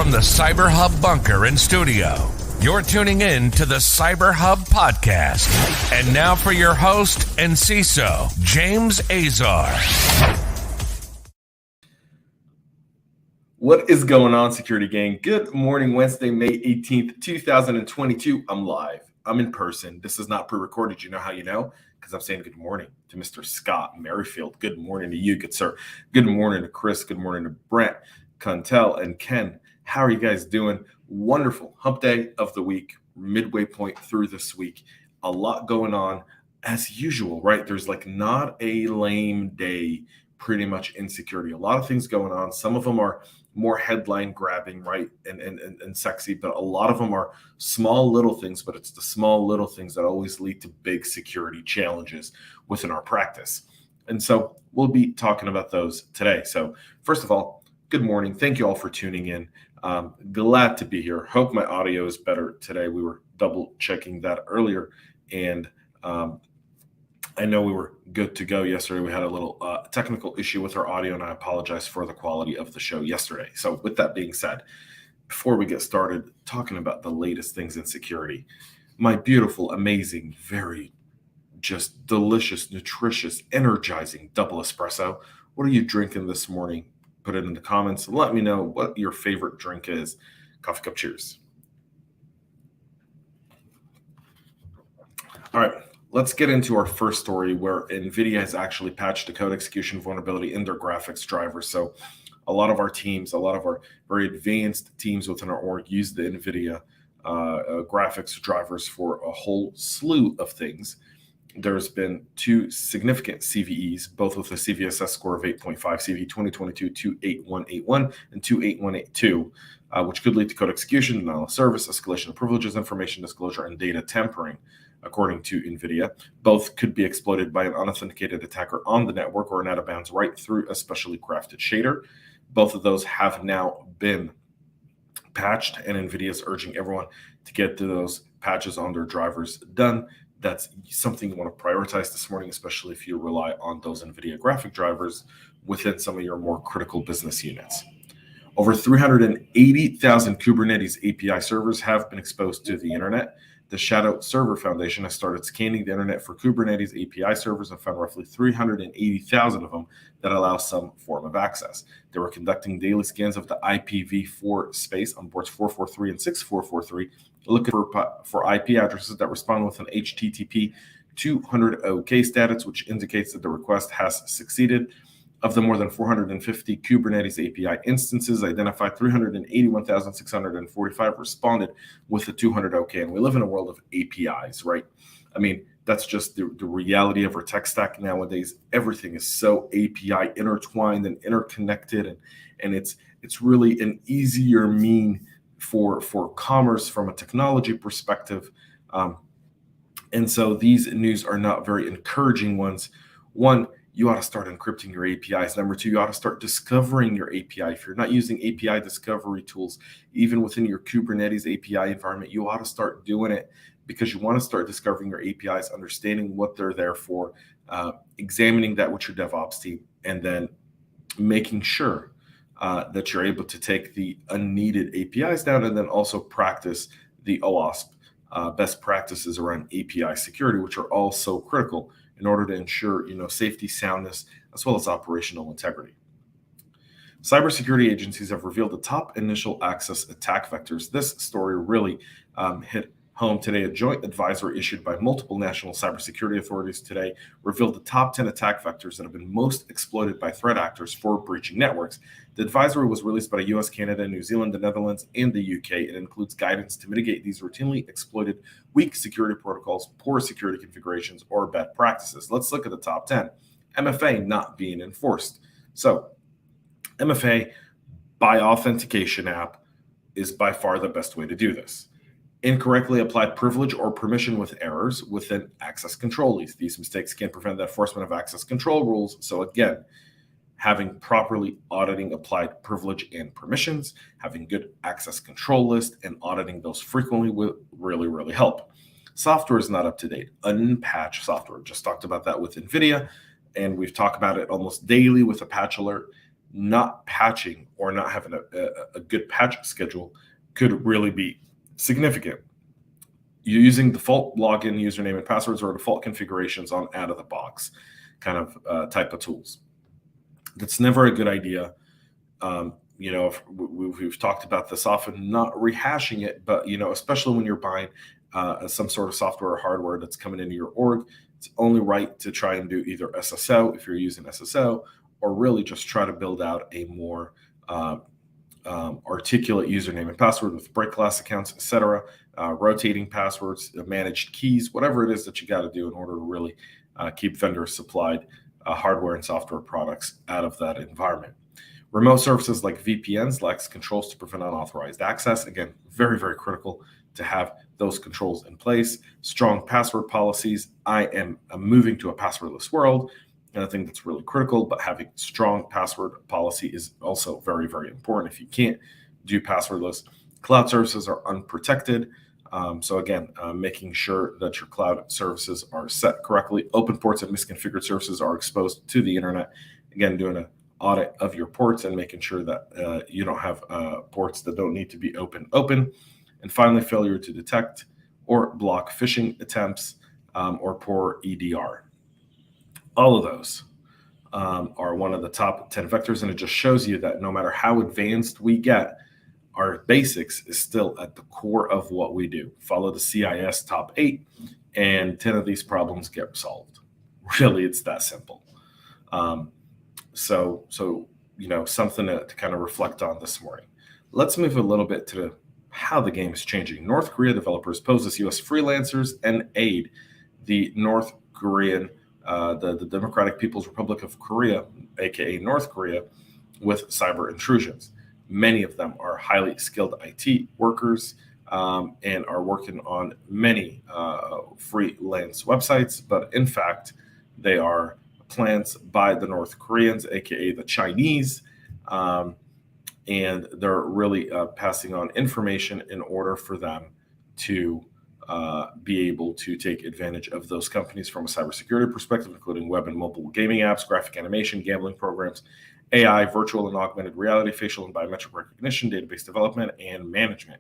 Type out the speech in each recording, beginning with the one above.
from the CyberHub bunker and studio. You're tuning in to the CyberHub Podcast. And now for your host and CISO, James Azar. What is going on, security gang? Good morning, Wednesday, May 18th, 2022. I'm live. I'm in person. This is not pre-recorded. You know how you know? Because I'm saying good morning to Mr. Scott Merrifield. Good morning to you, good sir. Good morning to Chris. Good morning to Brent, Contel, and Ken. How are you guys doing? Wonderful hump day of the week, midway point through this week. A lot going on as usual, right? There's like not a lame day pretty much in security. A lot of things going on. Some of them are more headline grabbing, right? And sexy, but a lot of them are small little things, but it's the small little things that always lead to big security challenges within our practice. And so we'll be talking about those today. So first of all, good morning. Thank you all for tuning in. Glad to be here. Hope my audio is better today. We were double checking that earlier, and I know we were good to go yesterday. We had a little technical issue with our audio, and I apologize for the quality of the show yesterday. So with that being said, before we get started talking about the latest things in security, my beautiful, amazing, very just delicious, nutritious, energizing double espresso. What are you drinking this morning? Put it in the comments and let me know what your favorite drink is. Coffee cup cheers. All right. Let's get into our first story where Nvidia has actually patched a code execution vulnerability in their graphics drivers. So a lot of our teams, a lot of our very advanced teams within our org use the Nvidia graphics drivers for a whole slew of things. There's been two significant CVEs, both with a CVSS score of 8.5, CVE 2022-28181 and 28182, which could lead to code execution, denial of service, escalation of privileges, information disclosure, and data tampering. According to Nvidia, both could be exploited by an unauthenticated attacker on the network or an out-of-bounds right through a specially crafted shader. Both of those have now been patched, and Nvidia is urging everyone to get to those patches on their drivers done. That's something you want to prioritize this morning, especially if you rely on those Nvidia graphic drivers within some of your more critical business units. Over 380,000 Kubernetes API servers have been exposed to the internet. The Shadow Server Foundation has started scanning the internet for Kubernetes API servers and found roughly 380,000 of them that allow some form of access. They were conducting daily scans of the IPv4 space on ports 443 and 6443, looking for IP addresses that respond with an HTTP 200 status, which indicates that the request has succeeded. Of the more than 450 Kubernetes API instances identified, 381,645 responded with the 200 and we live in a world of APIs, right? I mean, that's just the reality of our tech stack nowadays. Everything is so API intertwined and interconnected, and it's really an easier mean for commerce from a technology perspective. And so these news are not very encouraging ones. One, you ought to start encrypting your APIs. Number two, you ought to start discovering your API. If you're not using API discovery tools, even within your Kubernetes API environment, you ought to start doing it because you want to start discovering your APIs, understanding what they're there for, examining that with your DevOps team, and then making sure that you're able to take the unneeded APIs down and then also practice the OWASP best practices around API security, which are all so critical in order to ensure, safety, soundness, as well as operational integrity. Cybersecurity agencies have revealed the top initial access attack vectors. This story really hit home today. A joint advisory issued by multiple national cybersecurity authorities today revealed the top 10 attack vectors that have been most exploited by threat actors for breaching networks. The advisory was released by the US, Canada, New Zealand, the Netherlands, and the UK. It includes guidance to mitigate these routinely exploited weak security protocols, poor security configurations, or bad practices. Let's look at the top 10. MFA not being enforced. So MFA by authentication app is by far the best way to do this. Incorrectly applied privilege or permission with errors within access control lists. These mistakes can prevent the enforcement of access control rules. So again, having properly auditing applied privilege and permissions, having good access control list, and auditing those frequently will really, really help. Software is not up to date. Unpatched software. Just talked about that with Nvidia, and we've talked about it almost daily with a patch alert. not patching or not having a good patch schedule could really be significant. You're using default login, username, and passwords or default configurations on out-of-the-box kind of type of tools. That's never a good idea. We've talked about this often, not rehashing it, but, especially when you're buying some sort of software or hardware that's coming into your org, it's only right to try and do either SSO if you're using SSO, or really just try to build out a more articulate username and password with break glass accounts, etc., rotating passwords, managed keys, whatever it is that you got to do in order to really keep vendor supplied hardware and software products out of that environment. Remote services like VPNs lacks controls to prevent unauthorized access. Again, very, very critical to have those controls in place. Strong password policies. I am moving to a passwordless world, and I think that's really critical, but having strong password policy is also very, very important. If you can't do passwordless, cloud services are unprotected. So again, making sure that your cloud services are set correctly. Open ports and misconfigured services are exposed to the internet. Again, doing an audit of your ports and making sure that you don't have ports that don't need to be open. And finally, failure to detect or block phishing attempts or poor EDR. All of those are one of the top 10 vectors, and it just shows you that no matter how advanced we get, our basics is still at the core of what we do. Follow the CIS top 8, and 10 of these problems get solved. Really, it's that simple. So something to kind of reflect on this morning. Let's move a little bit to how the game is changing. North Korea developers pose as U.S. freelancers and aid the North Korean, the Democratic People's Republic of Korea, aka North Korea, with cyber intrusions. Many of them are highly skilled IT workers and are working on many freelance websites, but in fact, they are plans by the North Koreans, aka the Chinese, and they're really passing on information in order for them to be able to take advantage of those companies from a cybersecurity perspective, including web and mobile gaming apps, graphic animation, gambling programs, AI, virtual and augmented reality, facial and biometric recognition, database development, and management.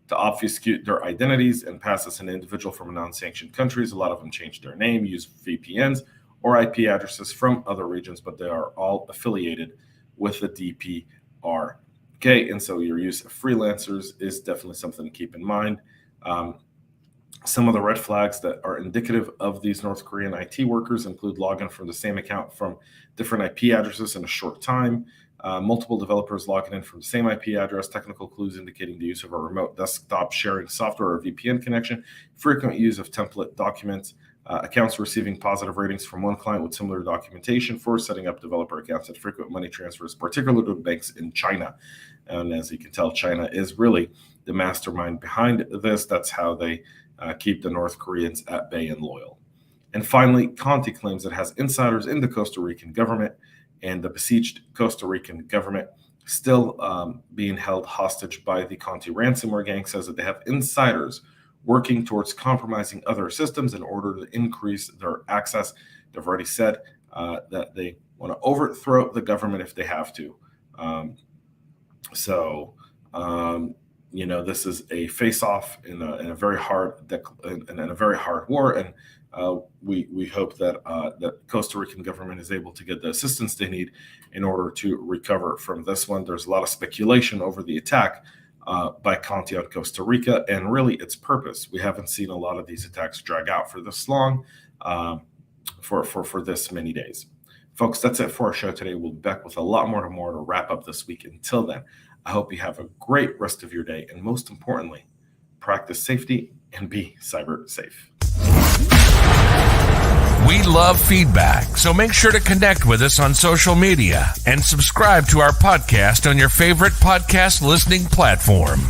To obfuscate their identities and pass as an individual from non-sanctioned countries, a lot of them change their name, use VPNs or IP addresses from other regions, but they are all affiliated with the DPR. Okay, and so your use of freelancers is definitely something to keep in mind. Some of the red flags that are indicative of these North Korean IT workers include login from the same account from different IP addresses in a short time, multiple developers logging in from the same IP address, technical clues indicating the use of a remote desktop sharing software or VPN connection, frequent use of template documents, accounts receiving positive ratings from one client with similar documentation for setting up developer accounts, and frequent money transfers, particularly to banks in China. And as you can tell, China is really the mastermind behind this. That's how they keep the North Koreans at bay and loyal. And finally, Conti claims it has insiders in the Costa Rican government, and the besieged Costa Rican government, still being held hostage by the Conti ransomware gang, says that they have insiders working towards compromising other systems in order to increase their access. They've already said that they want to overthrow the government if they have to. This is a face-off in a very hard war, and we hope that that Costa Rican government is able to get the assistance they need in order to recover from this one. There's a lot of speculation over the attack by Conti on Costa Rica and really its purpose. We haven't seen a lot of these attacks drag out for this long, for this many days. Folks, that's it for our show today. We'll be back with a lot more to wrap up this week. Until then, I hope you have a great rest of your day, and most importantly, practice safety and be cyber safe. We love feedback, so make sure to connect with us on social media and subscribe to our podcast on your favorite podcast listening platform.